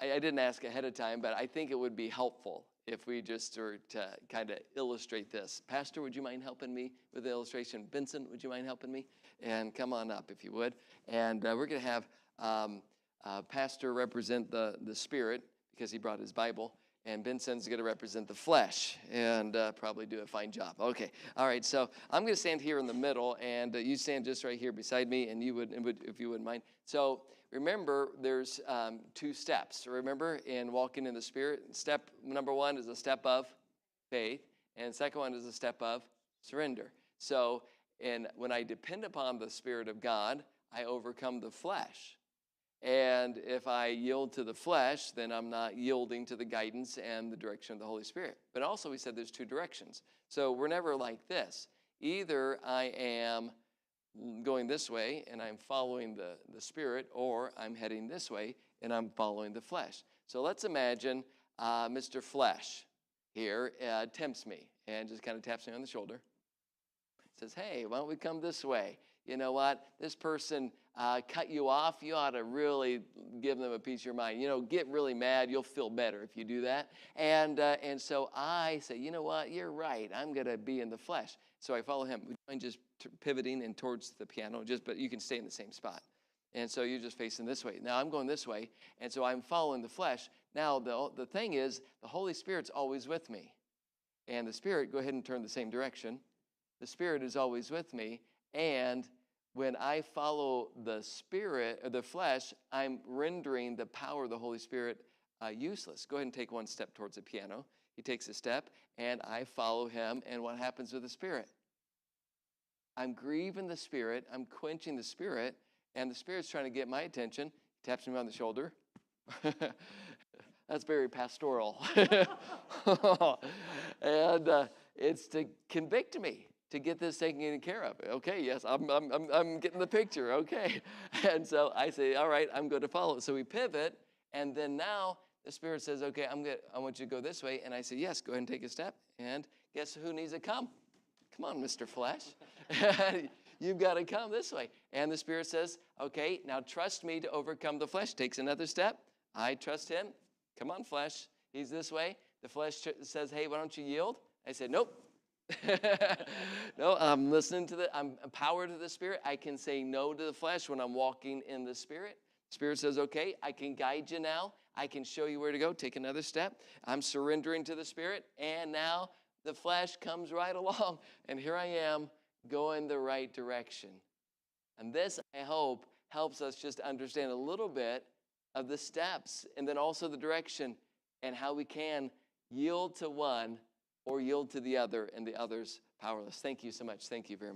I didn't ask ahead of time, but I think it would be helpful if we just were to kind of illustrate this. Pastor, would you mind helping me with the illustration? Vincent, would you mind helping me? And come on up if you would. And we're going to have Pastor represent the Spirit because he brought his Bible. And Vincent's going to represent the flesh and probably do a fine job. Okay. All right. So I'm going to stand here in the middle, and you stand just right here beside me, and you would, if you wouldn't mind. So remember, there's 2 steps. Remember, in walking in the Spirit, step number 1 is a step of faith, and second one is a step of surrender. So, and when I depend upon the Spirit of God, I overcome the flesh. And if I yield to the flesh, then I'm not yielding to the guidance and the direction of the Holy Spirit. But also we said there's 2 directions. So we're never like this. Either I am going this way and I'm following the Spirit, or I'm heading this way and I'm following the flesh. So let's imagine Mr. Flesh here tempts me and just kind of taps me on the shoulder. Says, hey, why don't we come this way? You know what? This person cut you off. You ought to really give them a piece of your mind. You know, get really mad. You'll feel better if you do that. And so I say, you know what? You're right. I'm going to be in the flesh. So I follow him. Would you mind just pivoting and towards the piano? But you can stay in the same spot. And so you're just facing this way. Now I'm going this way. And so I'm following the flesh. Now the thing is, the Holy Spirit's always with me. And the Spirit, go ahead and turn the same direction. The Spirit is always with me, and when I follow the Spirit, or the flesh, I'm rendering the power of the Holy Spirit useless. Go ahead and take 1 step towards the piano. He takes a step, and I follow him, and what happens with the Spirit? I'm grieving the Spirit, I'm quenching the Spirit, and the Spirit's trying to get my attention. He taps me on the shoulder. That's very pastoral. And it's to convict me, to get this taken care of. Okay, yes, I'm getting the picture. Okay. And so I say, all right, I'm going to follow. So we pivot, and then now the Spirit says, okay, I want you to go this way. And I say, yes, go ahead and take a step. And guess who needs to come? Come on, Mr. Flesh. You've got to come this way. And the Spirit says, okay, now trust me to overcome the flesh. Takes another step. I trust him. Come on, flesh. He's this way. The flesh says, hey, why don't you yield? I said, nope. No, I'm listening I'm empowered to the Spirit. I can say no to the flesh when I'm walking in the Spirit. The Spirit says, okay, I can guide you now. I can show you where to go. Take another step. I'm surrendering to the Spirit. And now the flesh comes right along. And here I am going the right direction. And this, I hope, helps us just understand a little bit of the steps and then also the direction and how we can yield to one or yield to the other and the other's powerless. Thank you so much. Thank you very much.